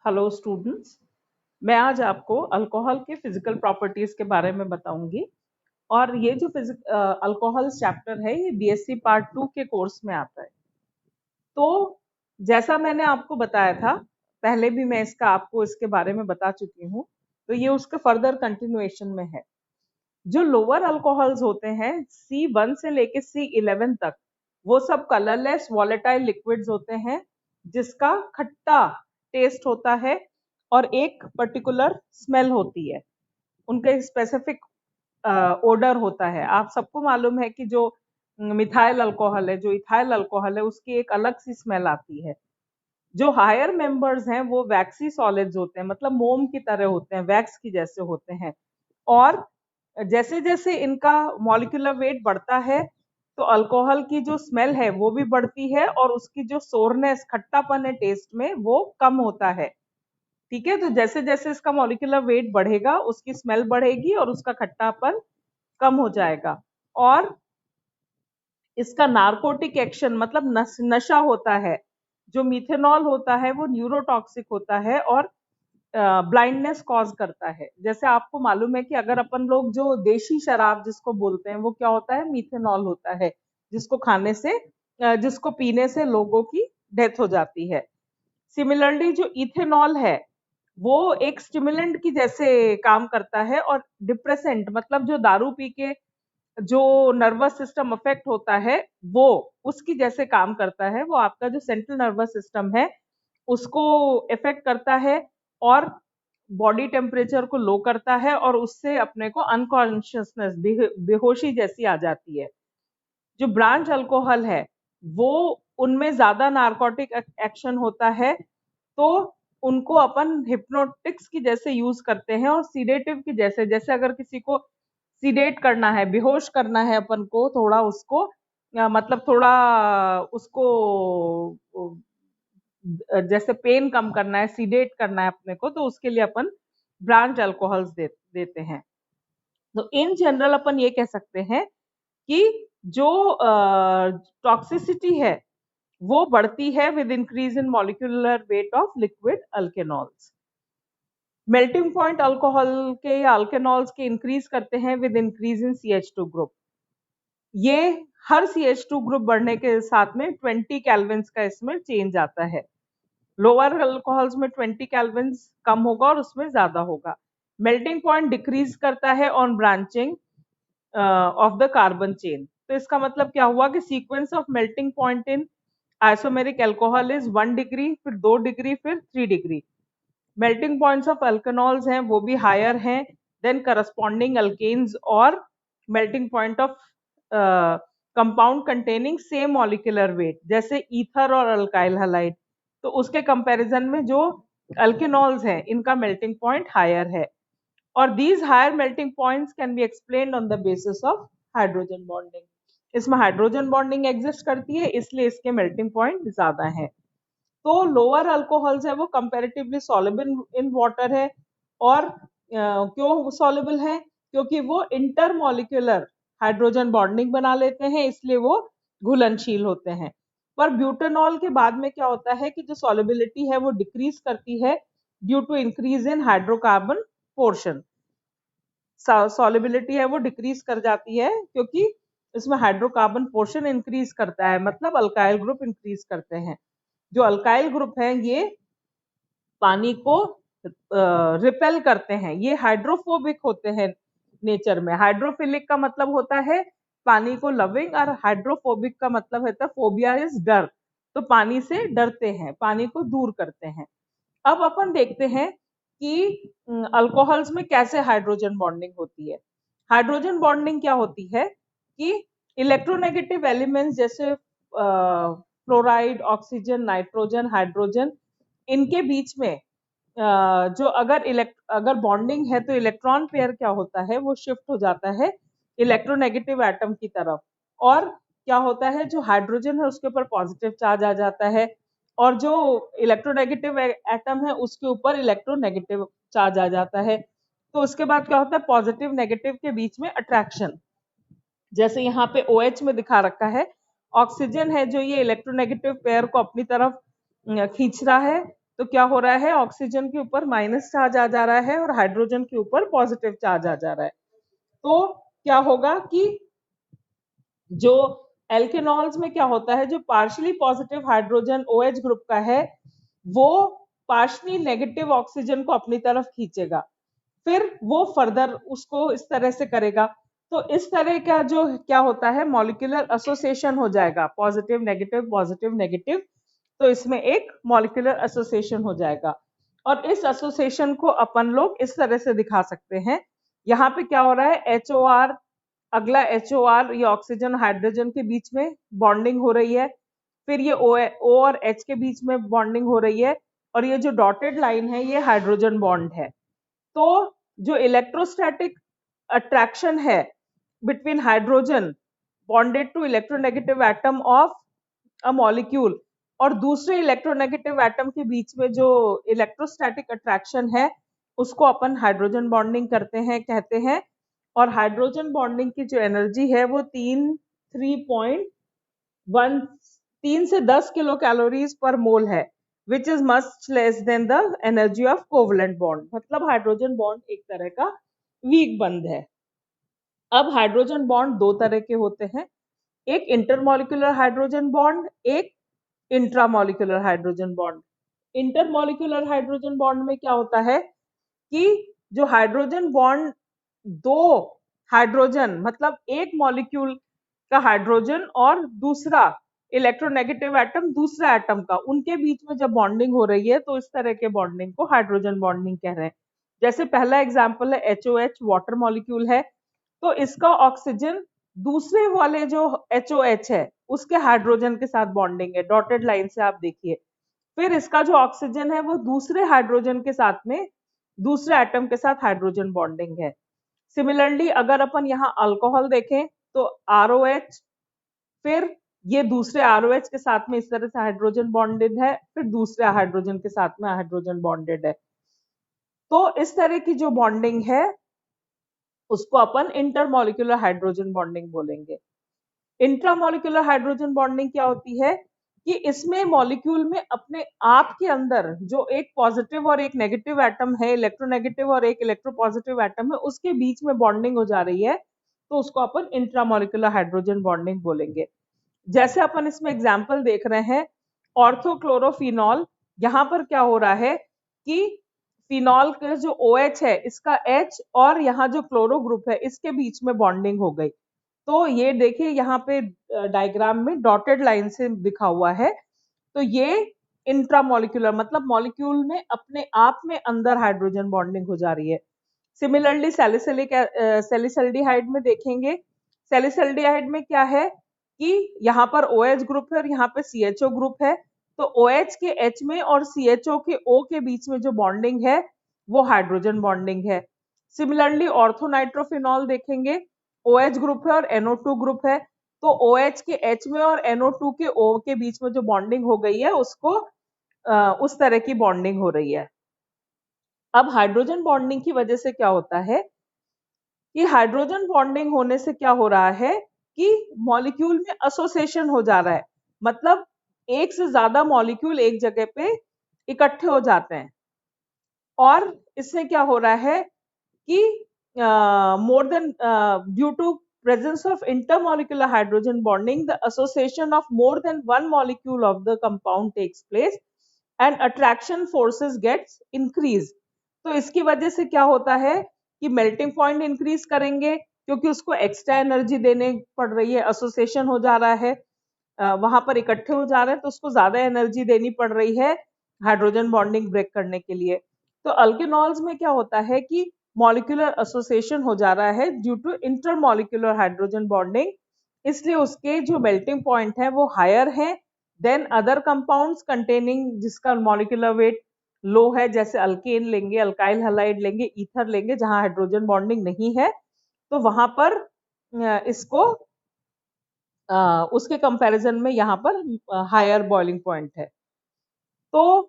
Hello students, मैं आज आपको अल्कोहल के फिजिकल प्रॉपर्टीज के बारे में बताऊंगी। और ये जो अल्कोहल चैप्टर है ये बीएससी पार्ट 2 के कोर्स में आता है। तो जैसा मैंने आपको बताया था पहले भी, मैं आपको इसके बारे में बता चुकी हूँ, तो ये उसके फर्दर कंटिन्यूएशन में है। जो लोअर अल्कोहल्स होते हैं C1 से लेके C11 तक, वो सब कलरलेस वॉलेटाइल लिक्विड्स होते हैं जिसका खट्टा टेस्ट होता है और एक पर्टिकुलर स्मेल होती है। उनका एक स्पेसिफिक ओडर होता है। आप सबको मालूम है कि जो मिथाइल अल्कोहल है, जो इथाइल अल्कोहल है, उसकी एक अलग सी स्मेल आती है। जो हायर मेंबर्स हैं वो वैक्सी सॉलिड्स होते हैं, मतलब मोम की तरह होते हैं, वैक्स की जैसे होते हैं। और जैसे जैसे इनका मॉलिक्यूलर वेट बढ़ता है तो अल्कोहल की जो स्मेल है वो भी बढ़ती है और उसकी जो सोरनेस, खट्टापन है टेस्ट में, वो कम होता है। ठीक है, तो जैसे जैसे इसका मॉलिक्यूलर वेट बढ़ेगा उसकी स्मेल बढ़ेगी और उसका खट्टापन कम हो जाएगा। और इसका नार्कोटिक एक्शन मतलब नशा होता है। जो मिथेनॉल होता है वो न्यूरोटॉक्सिक होता है और ब्लाइंडनेस कॉज करता है। जैसे आपको मालूम है कि अगर अपन लोग जो देशी शराब जिसको बोलते हैं वो क्या होता है, मिथेनॉल होता है, जिसको खाने से जिसको पीने से लोगों की डेथ हो जाती है। सिमिलरली जो इथेनॉल है वो एक स्टिमुलेंट की जैसे काम करता है और डिप्रेसेंट मतलब जो दारू पी के जो नर्वस सिस्टम अफेक्ट होता है वो उसकी जैसे काम करता है। वो आपका जो सेंट्रल नर्वस सिस्टम है उसको इफेक्ट करता है और बॉडी टेम्परेचर को लो करता है और उससे अपने को अनकॉन्शियसनेस, बेहोशी जैसी आ जाती है। जो ब्रांच अल्कोहल है वो उनमें ज्यादा नार्कोटिक एक्शन होता है, तो उनको अपन हिप्नोटिक्स की जैसे यूज करते हैं और सीडेटिव की जैसे। जैसे अगर किसी को सीडेट करना है, बेहोश करना है अपन को, थोड़ा उसको मतलब थोड़ा उसको जैसे पेन कम करना है, सीडेट करना है अपने को, तो उसके लिए अपन ब्रांच अल्कोहल्स देते हैं। तो इन जनरल अपन ये कह सकते हैं कि जो टॉक्सिसिटी है वो बढ़ती है with increase in molecular weight of liquid alkanols. Melting point alcohol के या अल्केनॉल्स के इंक्रीज करते हैं with increase in CH2 group. ये हर CH2 ग्रुप बढ़ने के साथ में 20 केल्विन का इसमें चेंज आता है। लोअर अल्कोहल्स में 20 केल्विन कम होगा और उसमें ज्यादा होगा। मेल्टिंग पॉइंट डिक्रीज करता है on branching of the carbon chain. तो इसका मतलब क्या हुआ कि sequence of melting point in isomeric alcohol is 1 degree, फिर 2 डिग्री, फिर 3 डिग्री। मेल्टिंग पॉइंट्स ऑफ अल्कोनॉल्स हैं वो भी हायर हैं देन करस्पॉन्डिंग अल्केन्स और melting point of compound containing same molecular weight, जैसे ईथर और अल्काइल हैलाइड। तो उसके कंपैरिजन में जो अल्केनॉल्स हैं इनका मेल्टिंग पॉइंट हायर है। और these higher melting points can be explained on the basis of hydrogen bonding। इसमें हाइड्रोजन बॉन्डिंग एग्जिस्ट करती है इसलिए इसके मेल्टिंग पॉइंट ज्यादा है। तो लोअर अल्कोहल्स है वो कंपैरेटिवली सॉल्युबल इन वाटर है। और क्यों सॉल्युबल है? क्योंकि वो इंटरमॉलिक्यूलर हाइड्रोजन बॉन्डिंग बना लेते हैं, इसलिए वो घुलनशील होते हैं। पर ब्यूटेनॉल के बाद में क्या होता है कि जो सॉल्युबिलिटी है वो डिक्रीज करती है due to increase in hydrocarbon portion. Solubility है वो डिक्रीज कर जाती है क्योंकि इसमें हाइड्रोकार्बन पोर्शन इंक्रीज करता है, मतलब अल्काइल ग्रुप इंक्रीज करते हैं। जो अल्काइल ग्रुप है ये पानी को रिपेल करते हैं, ये हाइड्रोफोबिक होते हैं नेचर में। हाइड्रोफिलिक का मतलब होता है पानी को लविंग और हाइड्रोफोबिक का मतलब होता है फोबिया इज डर। तो पानी से डरते हैं, पानी को दूर करते हैं। अब अपन देखते हैं कि अल्कोहल्स में कैसे हाइड्रोजन बॉन्डिंग होती है। हाइड्रोजन बॉन्डिंग क्या होती है कि इलेक्ट्रोनेगेटिव एलिमेंट्स जैसे फ्लोराइड, ऑक्सीजन, नाइट्रोजन, हाइड्रोजन, इनके बीच में जो अगर बॉन्डिंग है तो इलेक्ट्रॉन पेयर क्या होता है, वो शिफ्ट हो जाता है इलेक्ट्रोनेगेटिव एटम की तरफ। और क्या होता है, जो हाइड्रोजन है उसके ऊपर पॉजिटिव चार्ज आ जाता है और जो इलेक्ट्रोनेगेटिव एटम है उसके ऊपर इलेक्ट्रोनेगेटिव चार्ज आ जाता है। तो उसके बाद क्या होता है, पॉजिटिव नेगेटिव के बीच में अट्रैक्शन। जैसे यहाँ पे OH में दिखा रखा है, ऑक्सीजन है जो ये इलेक्ट्रोनेगेटिव पेयर को अपनी तरफ खींच रहा है तो क्या हो रहा है, ऑक्सीजन के ऊपर माइनस चार्ज आ जा रहा है और हाइड्रोजन के ऊपर पॉजिटिव चार्ज आ जा रहा है। तो क्या होगा कि जो एल्केनॉल्स में क्या होता है, जो partially positive hydrogen OH group का है वो पार्शियली नेगेटिव ऑक्सीजन को अपनी तरफ खींचेगा, फिर वो फर्दर उसको इस तरह से करेगा। तो इस तरह का जो क्या होता है, मॉलिक्यूलर एसोसिएशन हो जाएगा, पॉजिटिव नेगेटिव, तो इसमें एक मॉलिक्यूलर एसोसिएशन हो जाएगा। और इस एसोसिएशन को अपन लोग इस तरह से दिखा सकते हैं। यहाँ पे क्या हो रहा है, HOR, अगला HOR, ये ऑक्सीजन हाइड्रोजन के बीच में बॉन्डिंग हो रही है, फिर ये O और H के बीच में बॉन्डिंग हो रही है, और ये जो डॉटेड लाइन है ये हाइड्रोजन बॉन्ड है। तो जो इलेक्ट्रोस्टैटिक अट्रैक्शन है between hydrogen bonded to electronegative atom of a molecule और दूसरे इलेक्ट्रोनेगेटिव एटम के बीच में जो इलेक्ट्रोस्टैटिक अट्रैक्शन है उसको अपन हाइड्रोजन बॉन्डिंग करते हैं, कहते हैं। और हाइड्रोजन बॉन्डिंग की जो एनर्जी है वो 3 से 10 किलो कैलोरीज पर मोल है, which is much less than the energy of covalent bond. मतलब हाइड्रोजन बॉन्ड एक तरह का वीक बंध है। अब हाइड्रोजन बॉन्ड दो तरह के होते हैं, एक इंटरमॉलिक्यूलर हाइड्रोजन बॉन्ड, एक intramolecular hydrogen bond. Intermolecular hydrogen bond में क्या होता है कि जो हाइड्रोजन बॉन्ड दो हाइड्रोजन, मतलब एक मॉलिक्यूल का हाइड्रोजन और दूसरा इलेक्ट्रोनेगेटिव एटम दूसरा एटम का, उनके बीच में जब बॉन्डिंग हो रही है तो इस तरह के बॉन्डिंग को हाइड्रोजन बॉन्डिंग कह रहे हैं। जैसे पहला एग्जांपल है HOH, वाटर मॉलिक्यूल है, तो इसका ऑक्सीजन दूसरे वाले जो HOH है उसके हाइड्रोजन के साथ बॉन्डिंग है, डॉटेड लाइन से आप देखिए। फिर इसका जो ऑक्सीजन है वो दूसरे हाइड्रोजन के साथ में, दूसरे एटम के साथ हाइड्रोजन बॉन्डिंग है। सिमिलरली अगर अपन यहाँ अल्कोहल देखें तो ROH, फिर ये दूसरे ROH के साथ में इस तरह से हाइड्रोजन बॉन्डेड है, फिर दूसरे हाइड्रोजन के साथ में हाइड्रोजन बॉन्डेड है। तो इस तरह की जो बॉन्डिंग है उसको अपन इंटरमॉलिक्यूलर हाइड्रोजन बॉन्डिंग बोलेंगे। इंट्रामॉलिक्यूलर हाइड्रोजन बॉन्डिंग क्या होती है कि इसमें मॉलिक्यूल में अपने आप के अंदर जो एक पॉजिटिव और एक नेगेटिव एटम है, इलेक्ट्रोनेगेटिव और एक इलेक्ट्रोपॉजिटिव एटम है, उसके बीच में बॉन्डिंग हो जा रही है, तो उसको अपन इंट्रामॉलिक्यूलर हाइड्रोजन बॉन्डिंग बोलेंगे। जैसे अपन इसमें एग्जाम्पल देख रहे हैं, ऑर्थोक्लोरोफिनॉल, यहाँ पर क्या हो रहा है कि फिनॉल का जो OH है इसका H और यहाँ जो क्लोरो ग्रुप है इसके बीच में बॉन्डिंग हो गई। तो ये देखिए यहाँ पे डायग्राम में डॉटेड लाइन से दिखा हुआ है। तो ये इंट्रामॉलिक्यूलर, मतलब मॉलिक्यूल में अपने आप में अंदर हाइड्रोजन बॉन्डिंग हो जा रही है। सिमिलरली सैलिसल्डिहाइड में देखेंगे, सैलिसल्डिहाइड में क्या है कि यहाँ पर OH ग्रुप है और यहाँ पे CHO ग्रुप है, तो OH के H में और CHO के O के बीच में जो बॉन्डिंग है वो हाइड्रोजन बॉन्डिंग है। सिमिलरली ऑर्थोनाइट्रोफिनॉल देखेंगे, OH ग्रुप है और NO2 ग्रुप है, तो OH के H में और NO2 के O के बीच में जो बॉन्डिंग हो गई है उसको उस तरह की बॉन्डिंग हो रही है। अब हाइड्रोजन बॉन्डिंग की वजह से क्या होता है कि हाइड्रोजन बॉन्डिंग होने से क्या हो रहा है कि मॉलिक्यूल में एसोसिएशन हो जा रहा है, मतलब एक से ज्यादा मॉलिक्यूल एक जगह पे इकट्ठे हो जाते हैं। और इससे क्या हो रहा है कि more than due to presence of intermolecular hydrogen bonding, the association of more than one molecule of the compound takes place and attraction forces gets increased। तो इसकी वजह से क्या होता है कि मेल्टिंग पॉइंट इंक्रीज करेंगे क्योंकि उसको एक्स्ट्रा एनर्जी देने पड़ रही है, एसोसिएशन हो जा रहा है, वहां पर इकट्ठे हो जा रहे हैं तो उसको ज्यादा एनर्जी देनी पड़ रही है हाइड्रोजन बॉन्डिंग ब्रेक करने के लिए। तो अल्केनॉल्स में क्या होता है कि मॉलिक्यूलर एसोसिएशन हो जा रहा है due to intermolecular hydrogen bonding, इसलिए उसके जो मेल्टिंग पॉइंट है वो हायर है देन अदर कंपाउंड्स कंटेनिंग, जिसका मॉलिक्यूलर वेट लो है, जैसे अल्केन लेंगे, अल्काइल हैलाइड लेंगे, ईथर लेंगे, जहां हाइड्रोजन बॉन्डिंग नहीं है, तो वहां पर इसको उसके कंपैरिजन में यहाँ पर हायर बॉइलिंग पॉइंट है। तो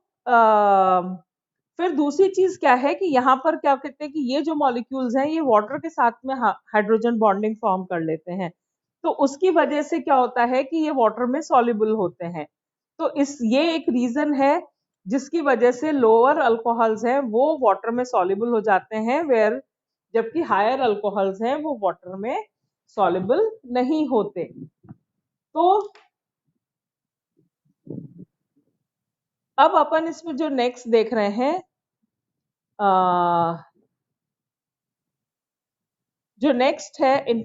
फिर दूसरी चीज क्या है कि यहाँ पर क्या कहते हैं कि ये जो मॉलिक्यूल्स हैं ये वाटर के साथ में हाइड्रोजन बॉन्डिंग फॉर्म कर लेते हैं, तो उसकी वजह से क्या होता है कि ये वाटर में सॉल्युबल होते हैं। तो ये एक रीजन है जिसकी वजह से लोअर अल्कोहल्स हैं वो वाटर में सॉल्युबल हो जाते हैं, वेयर जबकि हायर अल्कोहल्स हैं वो वाटर में सॉल्युबल नहीं होते। तो अब अपन इसमें जो नेक्स्ट देख रहे हैं, जो नेक्स्ट है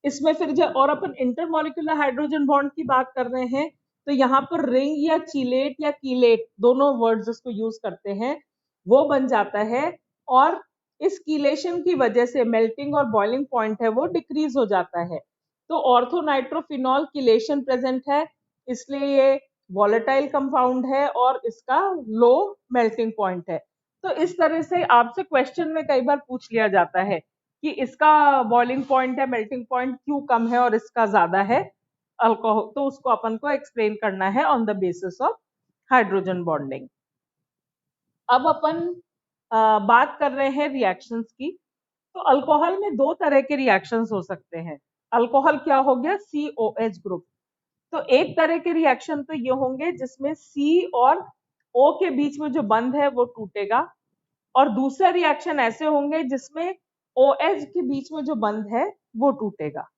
इसमें फिर जब और अपन इंटरमॉलिक्यूलर हाइड्रोजन बॉन्ड की बात कर रहे हैं, तो यहाँ पर रिंग या चीलेट या कीलेट दोनों वर्ड्स इसको यूज करते हैं, वो बन जाता है। और इस कीलेशन की वजह से मेल्टिंग और बॉइलिंग पॉइंट है वो डिक्रीज हो जाता है। तो ऑर्थोनाइट्रोफिनॉल कीलेशन प्रेजेंट है, इसलिए ये वॉलेटाइल कंपाउंड है और इसका लो मेल्टिंग पॉइंट है। तो इस तरह से आपसे क्वेश्चन में कई बार पूछ लिया जाता है कि इसका बॉइलिंग पॉइंट है, मेल्टिंग पॉइंट क्यों कम है और इसका ज्यादा है अल्कोहल, तो उसको अपन को एक्सप्लेन करना है on the basis of hydrogen bonding. अब अपन बात कर रहे हैं रिएक्शंस की। तो अल्कोहल में दो तरह के रिएक्शंस हो सकते हैं। अल्कोहल क्या हो गया, COH ग्रुप। तो एक तरह के रिएक्शन तो ये होंगे जिसमें C और O के बीच में जो बंध है वो टूटेगा, और दूसरा रिएक्शन ऐसे होंगे जिसमें OH के बीच में जो बंध है वो टूटेगा।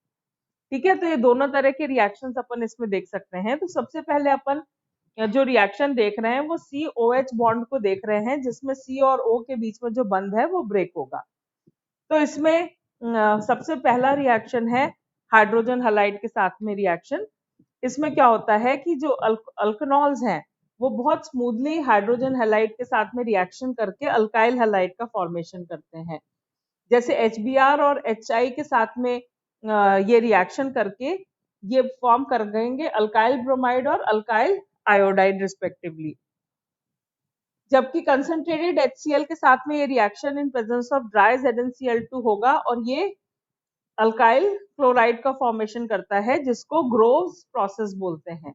ठीक है, तो ये दोनों तरह के रिएक्शंस अपन इसमें देख सकते हैं। तो सबसे पहले अपन जो रिएक्शन देख रहे हैं वो COH बॉन्ड को देख रहे हैं, जिसमें C और O के बीच में जो बंध है वो ब्रेक होगा। तो इसमें सबसे पहला रिएक्शन है हाइड्रोजन हैलाइड के साथ में रिएक्शन। इसमें क्या होता है कि जो अल्कनॉल्स हैं वो बहुत स्मूथली हाइड्रोजन हैलाइड के साथ में रिएक्शन करके अल्काइल हैलाइड का फॉर्मेशन करते हैं। जैसे HBr और HI के साथ में ये रिएक्शन करके ये फॉर्म कर देंगे अल्काइल ब्रोमाइड और अल्काइल आयोडाइड रिस्पेक्टिवली। जबकि कंसंट्रेटेड HCl के साथ में ये reaction in presence of dry ZnCl2 होगा और ये अल्काइल क्लोराइड का फॉर्मेशन करता है, जिसको ग्रोव्स प्रोसेस बोलते हैं।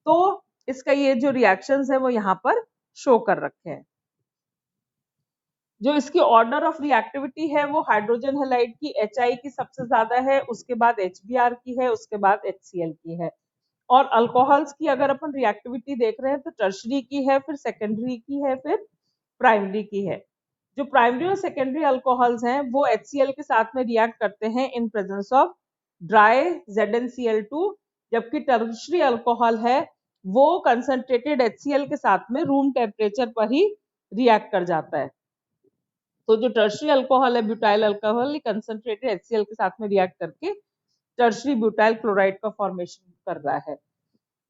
तो इसका ये जो रिएक्शंस है वो यहाँ पर शो कर रखे हैं। जो इसकी ऑर्डर ऑफ रिएक्टिविटी है वो हाइड्रोजन हैलाइड की HI की सबसे ज्यादा है, उसके बाद HBr की है, उसके बाद HCl की है। और अल्कोहल्स की अगर अपन रिएक्टिविटी देख रहे हैं तो टर्शरी की है, फिर सेकेंडरी की है, फिर प्राइमरी की है। जो प्राइमरी और सेकेंडरी अल्कोहल्स हैं वो HCl के साथ में रिएक्ट करते हैं in presence of dry ZnCl2, जबकि टर्शरी अल्कोहल है वो कंसंट्रेटेड HCl के साथ में रूम टेम्परेचर पर ही रिएक्ट कर जाता है। तो जो टर्शरी अल्कोहल है ब्यूटाइल अल्कोहल, कंसंट्रेटेड HCl के साथ में रिएक्ट करके टर्शरी ब्यूटाइल क्लोराइड का फॉर्मेशन कर रहा है।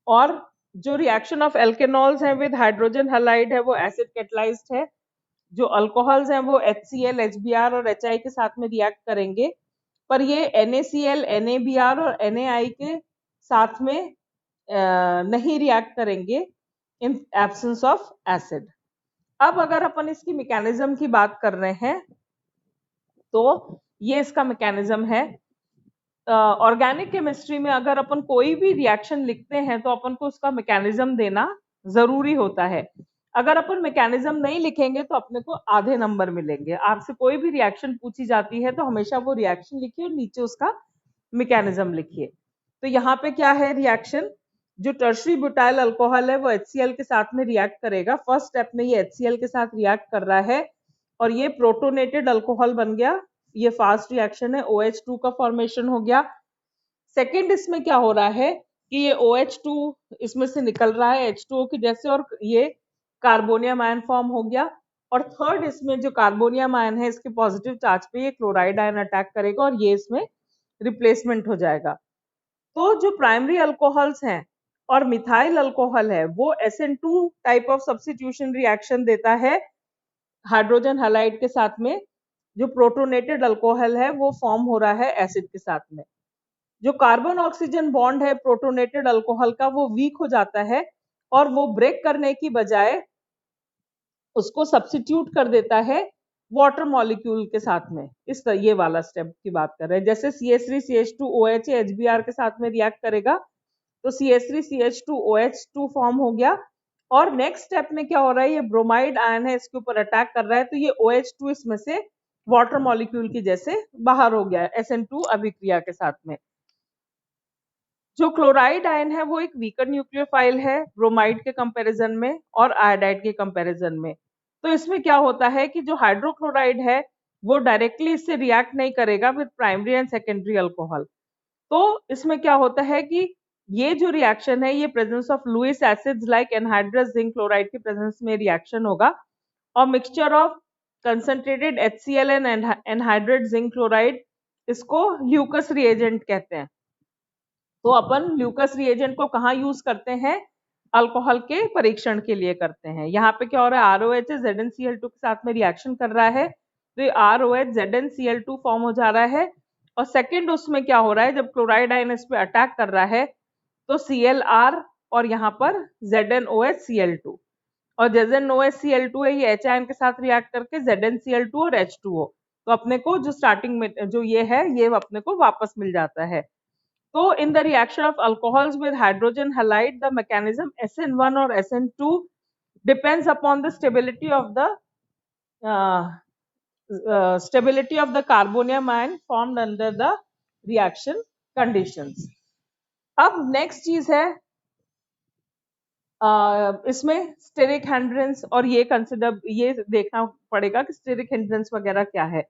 और जो रिएक्शन ऑफ एल्केनॉल्स है विद हाइड्रोजन हैलाइड है वो एसिड कैटलाइज्ड है। जो अल्कोहल्स हैं वो HCl, HBr और HI के साथ में रिएक्ट करेंगे, पर ये NaCl, NaBr और NaI के साथ में नहीं रिएक्ट करेंगे इन एब्सेंस ऑफ एसिड। अब अगर अपन इसकी मैकेनिज्म की बात कर रहे हैं तो ये इसका मैकेनिज्म है। ऑर्गेनिक केमिस्ट्री में अगर अपन कोई भी रिएक्शन लिखते हैं तो अपन को उसका मैकेनिज्म देना जरूरी होता है। अगर अपन मैकेनिज्म नहीं लिखेंगे तो अपने को आधे नंबर मिलेंगे। आपसे कोई भी रिएक्शन पूछी जाती है तो हमेशा वो रिएक्शन लिखिए और नीचे उसका मैकेनिज्म लिखिए। तो यहाँ पे क्या है रिएक्शन, जो टर्शरी ब्यूटाइल अल्कोहल है वो HCl के साथ में रिएक्ट करेगा। फर्स्ट स्टेप में ये HCl के साथ रिएक्ट कर रहा है और ये प्रोटोनेटेड अल्कोहल बन गया। ये फास्ट रिएक्शन है, OH2 का फॉर्मेशन हो गया। सेकेंड इसमें क्या हो रहा है कि ये OH2 इसमें से निकल रहा है H2O की जैसे, और ये कार्बोनियम आयन फॉर्म हो गया। और थर्ड इसमें जो कार्बोनियम आयन है इसके पॉजिटिव चार्ज पे ये क्लोराइड आयन अटैक करेगा और ये इसमें रिप्लेसमेंट हो जाएगा। तो जो प्राइमरी अल्कोहल्स हैं और मिथाइल अल्कोहल है वो SN2 type of substitution reaction देता है हाइड्रोजन हैलाइड के साथ में। जो प्रोटोनेटेड अल्कोहल है वो फॉर्म हो रहा है एसिड के साथ में। जो कार्बन ऑक्सीजन बॉन्ड है प्रोटोनेटेड अल्कोहल का वो वीक हो जाता है और वो ब्रेक करने की बजाय उसको सब्स्टिट्यूट कर देता है वाटर मॉलिक्यूल के साथ में। इस तरह ये वाला स्टेप की बात कर रहे हैं। जैसे CH3 CH2 OH HBr के साथ में रिएक्ट करेगा तो CH3 CH2 OH2 फॉर्म हो गया। और नेक्स्ट स्टेप में क्या हो रहा है, ये ब्रोमाइड आयन है इसके ऊपर अटैक कर रहा है तो ये OH2 इसमें से वाटर मॉलिक्यूल की जैसे बाहर हो गया है SN2 अभिक्रिया के साथ में। जो क्लोराइड आयन है वो एक वीकर न्यूक्लियोफाइल है ब्रोमाइड के कंपैरिजन में और आयोडाइड के कंपैरिजन में। तो इसमें क्या होता है कि जो हाइड्रोक्लोराइड है वो डायरेक्टली इससे रिएक्ट नहीं करेगा with primary and secondary alcohol. तो इसमें क्या होता है कि ये जो रिएक्शन है ये presence of Lewis acids like anhydrous zinc chloride के प्रेजेंस में रिएक्शन होगा और mixture of concentrated HCl and anhydrate zinc chloride, इसको ल्यूकस रिएजेंट कहते हैं। तो अपन ल्यूकस रिएजेंट को कहाँ यूज करते हैं? अल्कोहल के परीक्षण के लिए करते हैं। यहाँ पे क्या हो रहा है, ROH ZnCl2 के साथ में रिएक्शन कर रहा है, तो ये ROH ZnCl2 फॉर्म हो जा रहा है। और सेकेंड उसमें क्या हो रहा है, जब क्लोराइड आयन इस पे अटैक कर रहा है तो ClR और यहाँ पर ZnOHCl2, और ZnOHCl2 है ये H आयन के साथ रिएक्ट करके ZnCl2 और H2O, तो अपने को जो स्टार्टिंग में जो ये है ये अपने को वापस मिल जाता है। तो in the reaction of alcohols with hydrogen halide, the mechanism SN1 or SN2 depends upon the stability of the carbonium ion formed under the reaction conditions. अब next चीज है इसमें स्टेरिक हिंड्रेंस, और ये देखना पड़ेगा कि स्टेरिक हिंड्रेंस वगैरह क्या है।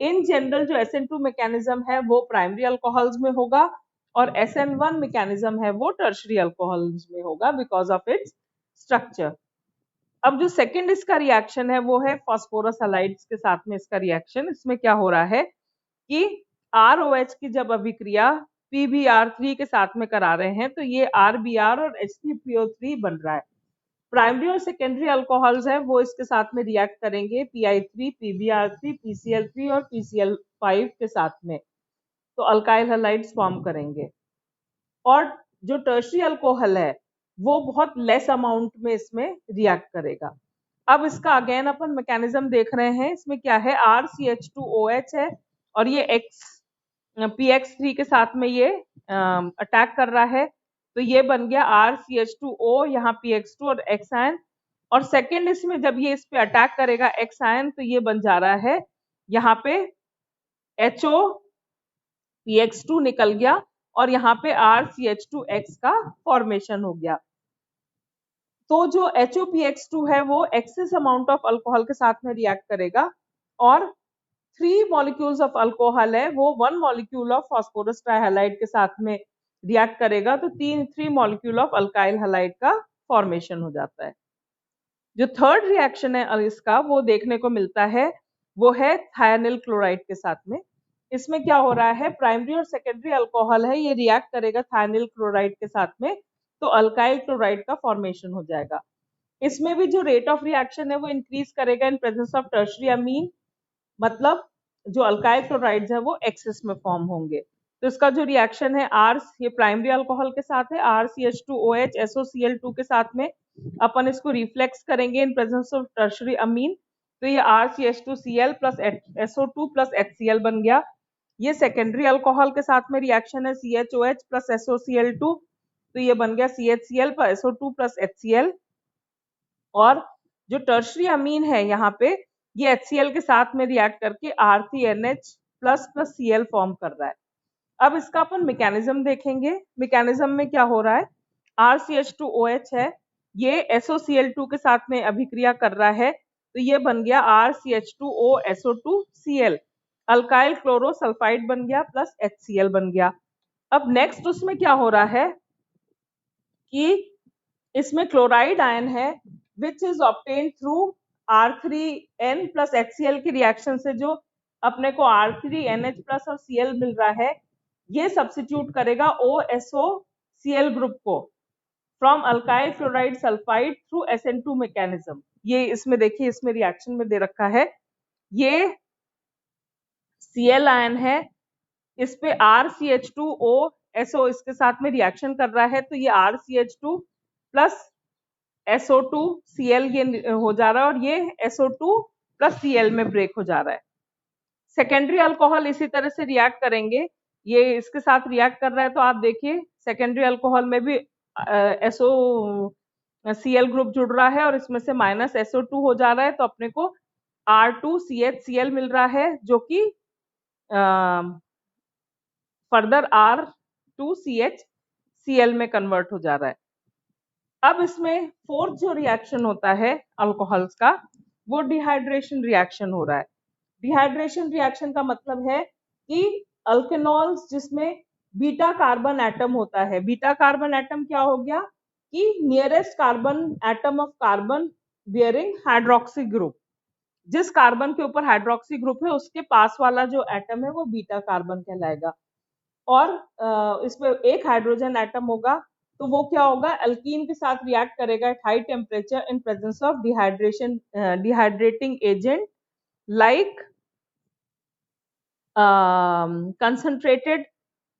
इन जनरल जो SN2 मैकेनिज्म है वो प्राइमरी अल्कोहल्स में होगा और SN1 मैकेनिज्म है वो टर्शरी अल्कोहल्स में होगा बिकॉज ऑफ इट्स स्ट्रक्चर। अब जो सेकंड इसका रिएक्शन है वो है फास्फोरस हैलाइड्स के साथ में इसका रिएक्शन। इसमें क्या हो रहा है कि ROH की जब अभिक्रिया PbR3 के साथ में करा रहे हैं तो ये RBr और H3PO3 बन रहा है। प्राइमरी और सेकेंडरी अल्कोहल्स है वो इसके साथ में रिएक्ट करेंगे Pi3, PbR3, PCl3 और PCl5 के साथ में, तो अल्काइल हैलाइड्स फॉर्म करेंगे। और जो टर्शरी अल्कोहल है वो बहुत लेस अमाउंट में इसमें रिएक्ट करेगा। अब इसका अगेन अपन मैकेनिज्म देख रहे हैं। इसमें क्या है, RCH2OH है और ये PX3 के साथ में ये अटैक कर रहा है, तो ये बन गया RCH2O, यहाँ PX2 और X आयन। और सेकेंड इसमें जब ये इस पे अटैक करेगा X आयन तो ये बन जा रहा है यहाँ पे HO PX2 निकल गया और यहाँ पे RCH2X का फॉर्मेशन हो गया। तो जो HOPX2 है वो एक्सेस अमाउंट ऑफ अल्कोहल के साथ में रिएक्ट करेगा और 3 मॉलिक्यूल्स ऑफ अल्कोहल है वो 1 मॉलिक्यूल ऑफ फास्फोरस ट्राइहैलाइड के साथ में रिएक्ट करेगा, तो 3 मॉलिक्यूल ऑफ अल्काइल हैलाइड का फॉर्मेशन हो जाता है। जो थर्ड रिएक्शन है इसका वो देखने को मिलता है वो है थायनिल क्लोराइड के साथ में। इसमें क्या हो रहा है, प्राइमरी और सेकेंडरी अल्कोहल है ये रिएक्ट करेगा थायनिल क्लोराइड के साथ में, तो अल्काइल क्लोराइड का फॉर्मेशन हो जाएगा। इसमें भी जो रेट ऑफ रिएक्शन है वो इंक्रीज करेगा इन प्रेजेंस ऑफ टर्शरी अमीन, मतलब जो अल्काइल क्लोराइड्स है वो एक्सेस में फॉर्म होंगे। तो इसका जो रिएक्शन है ये प्राइमरी अल्कोहल के साथ है, RCH2OH SOCl2 के साथ में अपन इसको रिफ्लेक्स करेंगे इन प्रेजेंस ऑफ टर्शरी अमीन, तो ये RCH2Cl plus SO2 plus HCl बन गया। ये सेकेंडरी अल्कोहल के साथ में रिएक्शन है CHOH प्लस SOCl2, तो ये बन गया CHCl plus SO2 plus HCl। और जो टर्शरी अमीन है यहाँ पे ये HCl के साथ में रिएक्ट करके R3NH plus plus Cl form कर रहा है। अब इसका अपन मैकेनिज्म देखेंगे। मैकेनिज्म में क्या हो रहा है, RCH2OH है ये SOCl2 के साथ में अभिक्रिया कर रहा है, तो ये बन गया RCH2O SO2Cl, अल्काइल क्लोरोसल्फाइड बन गया प्लस HCl बन गया। अब नेक्स्ट उसमें क्या हो रहा है कि इसमें क्लोराइड आयन है which is obtained through R3N plus HCl की रिएक्शन से जो अपने को R3NH प्लस और Cl मिल रहा है, ये सब्स्टिट्यूट करेगा OSOCl ग्रुप को from alkyl chloride sulphide through SN2 mechanism. ये इसमें देखिए इसमें रिएक्शन में दे रखा है, ये Cl आयन है, इस पे RCH2O SO इसके साथ में रिएक्शन कर रहा है, तो ये RCH2 प्लस SO2Cl ये हो जा रहा है और ये SO2 प्लस Cl में ब्रेक हो जा रहा है। सेकेंडरी अल्कोहल इसी तरह से रिएक्ट करेंगे, ये इसके साथ रिएक्ट कर रहा है, तो आप देखिए सेकेंडरी अल्कोहल में भी SOCl ग्रुप जुड़ रहा है और इसमें से माइनस SO2 हो जा रहा है, तो अपने को R2CHCl मिल रहा है जो कि फर्दर R2CHCl Cl में कन्वर्ट हो जा रहा है। अब इसमें फोर्थ जो रिएक्शन होता है अल्कोहल्स का, वो डिहाइड्रेशन रिएक्शन हो रहा है। डिहाइड्रेशन रिएक्शन का मतलब है कि अल्केनॉल्स जिसमें बीटा कार्बन एटम होता है, बीटा कार्बन एटम क्या हो गया कि nearest carbon atom of carbon bearing hydroxy group, जिस कार्बन के ऊपर हाइड्रोक्सी ग्रुप है उसके पास वाला जो एटम है वो बीटा कार्बन कहलाएगा। और इसमें एक हाइड्रोजन एटम होगा, तो वो क्या होगा, अल्कीन के साथ रिएक्ट करेगा at high temperature in presence of dehydrating agent like concentrated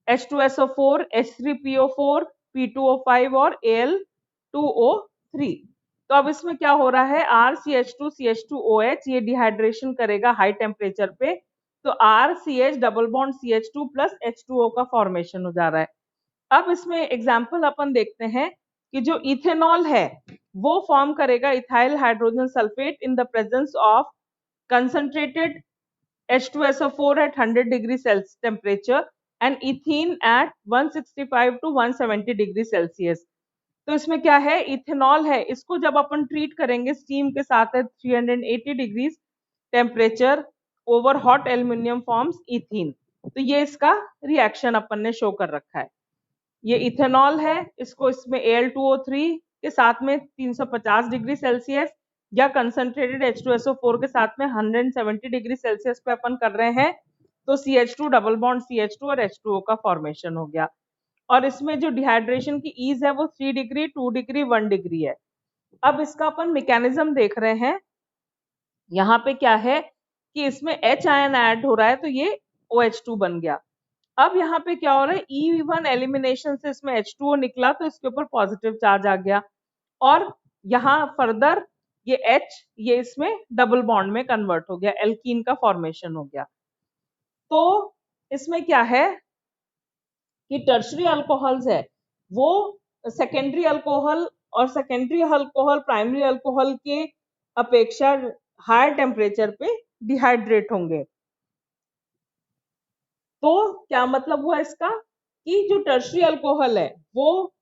H2SO4, H3PO4, P2O5 और Al2O3। तो अब इसमें क्या हो रहा है, RCH2 CH2OH ये डिहाइड्रेशन करेगा हाई टेम्परेचर पे, तो RCH double bond CH2 plus H2O का फॉर्मेशन हो जा रहा है। अब इसमें एग्जाम्पल अपन देखते हैं कि जो इथेनॉल है वो फॉर्म करेगा ethyl hydrogen sulphate in the presence of concentrated H2SO4 at 100 degree Celsius temperature and ethene at 165 to 170 degree Celsius। तो इसमें क्या है, इथेनॉल है, इसको जब अपन ट्रीट करेंगे स्टीम के साथ है 380 degree temperature over hot aluminium forms ethene. तो ये इसका रिएक्शन अपन ने शो कर रखा है। ये इथेनॉल है, इसको इसमें Al2O3 के साथ में 350 डिग्री सेल्सियस या कंसंट्रेटेड H2SO4 के साथ में 170 डिग्री सेल्सियस पे अपन कर रहे हैं, तो CH2 डबल बॉन्ड CH2 और H2O का फॉर्मेशन हो गया। और इसमें जो डिहाइड्रेशन की ईज है वो 3 डिग्री, 2 डिग्री, 1 डिग्री है। अब इसका अपन मैकेनिज्म देख रहे हैं, यहाँ पे क्या है कि इसमें H आयन ऐड हो रहा है तो ये OH2 बन गया। अब यहाँ पे क्या हो रहा है, E1 एलिमिनेशन से इसमें H2O निकला तो इसके ऊपर पॉजिटिव चार्ज आ गया, और यहाँ फर्दर ये H ये इसमें डबल बॉन्ड में कन्वर्ट हो गया, एल्कीन का फॉर्मेशन हो गया। तो इसमें क्या है कि टर्शरी अल्कोहल्स है वो सेकेंडरी अल्कोहल और सेकेंडरी अल्कोहल प्राइमरी अल्कोहल के अपेक्षा हायर टेम्परेचर पे डिहाइड्रेट होंगे। तो क्या मतलब हुआ इसका कि जो टर्शरी अल्कोहल है वो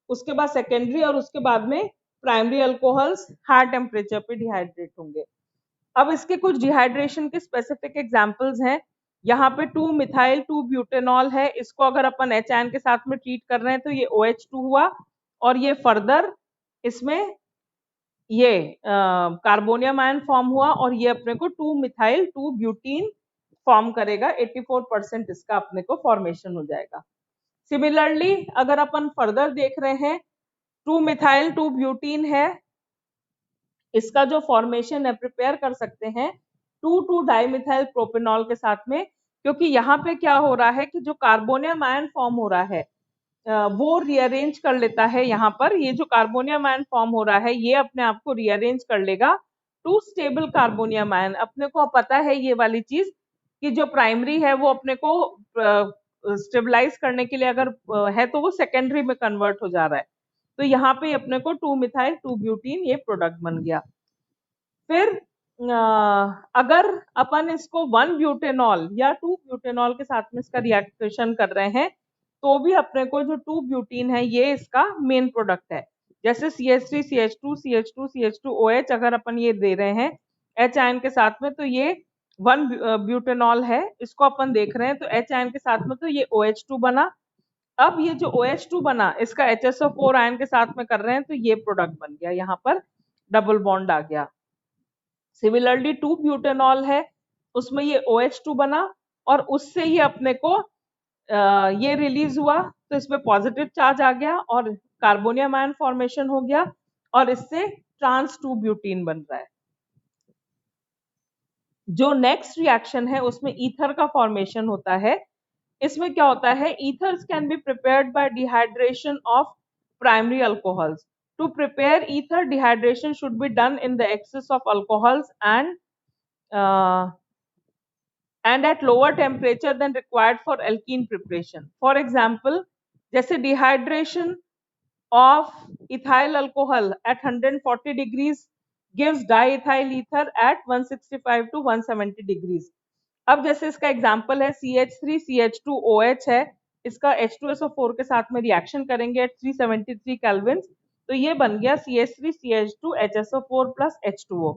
उसके बाद सेकेंडरी और उसके बाद में प्राइमरी अल्कोहल्स हाई टेम्परेचर पे डिहाइड्रेट होंगे। अब इसके कुछ डिहाइड्रेशन के स्पेसिफिक एग्जांपल्स हैं। यहाँ पे 2 मिथाइल 2 ब्यूटेनॉल है, इसको अगर अपन एच आयन के साथ में ट्रीट कर रहे हैं तो ये OH2 हुआ, और ये फर्दर इसमें ये कार्बोनियम आयन फॉर्म हुआ और ये अपने को 2 मिथाइल 2 ब्यूटीन फॉर्म करेगा, 84% इसका अपने को फॉर्मेशन हो जाएगा। सिमिलरली अगर अपन फर्दर देख रहे हैं, 2 मिथाइल 2 ब्यूटीन है, इसका जो फॉर्मेशन है प्रिपेयर कर सकते हैं 2 डाइमिथाइल प्रोपेनॉल के साथ में, क्योंकि यहाँ पे क्या हो रहा है कि जो कार्बोनियम आयन फॉर्म हो रहा है वो रीअरेंज कर लेता है। यहाँ पर ये जो कार्बोनियम आयन फॉर्म हो रहा है ये अपने आप को रीअरेंज कर लेगा टू स्टेबल कार्बोनियम आयन। अपने को पता है ये वाली चीज कि जो प्राइमरी है वो अपने को स्टेबलाइज करने के लिए अगर है तो वो सेकेंडरी में कन्वर्ट हो जा रहा है। तो यहाँ पे अपने को 2 मिथाइल 2 ब्यूटीन ये प्रोडक्ट बन गया। फिर अगर अपन इसको 1 ब्यूटेनॉल या 2 ब्यूटेनॉल के साथ में इसका रिएक्शन कर रहे हैं तो भी अपने को जो 2 ब्यूटीन है ये इसका मेन प्रोडक्ट है। जैसे CH3 CH2 CH2 CH2OH अगर अपन ये दे रहे हैं H आयन के साथ में तो ये 1 ब्यूटेनॉल है, इसको अपन देख रहे हैं तो H आयन के साथ में तो ये OH2 बना। अब ये जो OH2 बना इसका HSO4 आयन के साथ में कर रहे हैं तो ये प्रोडक्ट बन गया, यहाँ पर डबल बॉन्ड आ गया। सिमिलरली 2 ब्यूटेनॉल है, उसमें ये OH2 बना और उससे ये अपने को ये रिलीज हुआ तो इसमें पॉजिटिव चार्ज आ गया और कार्बोनियम आयन फॉर्मेशन हो गया और इससे ट्रांस 2 ब्यूटीन बन रहा है। जो नेक्स्ट रिएक्शन है उसमें ईथर का फॉर्मेशन होता है। इसमें क्या होता है, ethers can be prepared by dehydration of primary alcohols. To prepare ether, dehydration should be done in the excess of alcohols and at lower temperature than required for alkene preparation. For example, जैसे dehydration of ethyl alcohol at 140 degrees gives diethyl ether at 165 to 170 degrees. अब जैसे इसका example है CH3 CH2OH है, इसका H2SO4 के साथ में रिएक्शन करेंगे एट 373 केल्विन, तो ये बन गया CH3CH2HSO4 प्लस H2O।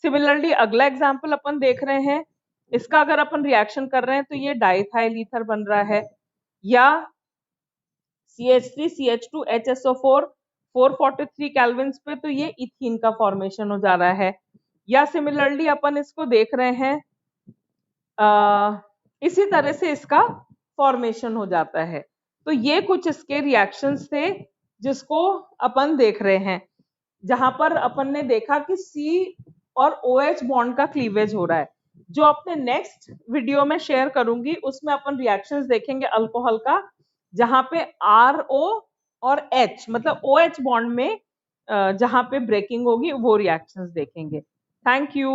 सिमिलरली अगला एग्जाम्पल अपन देख रहे हैं, इसका अगर अपन रिएक्शन कर रहे हैं तो ये डाइथाइल ईथर बन रहा है, या CH3CH2HSO4 443 केल्विन पे तो ये इथीन का फॉर्मेशन हो जा रहा है। या सिमिलरली अपन इसको देख रहे हैं इसी तरह से इसका फॉर्मेशन हो जाता है। तो ये कुछ इसके रिएक्शंस थे जिसको अपन देख रहे हैं, जहां पर अपन ने देखा कि C और OH बॉन्ड का क्लीवेज हो रहा है। जो अपने नेक्स्ट वीडियो में शेयर करूंगी उसमें अपन रिएक्शंस देखेंगे अल्कोहल का, जहां पे RO और H मतलब OH बॉन्ड में जहां पे ब्रेकिंग होगी वो रिएक्शंस देखेंगे। Thank you.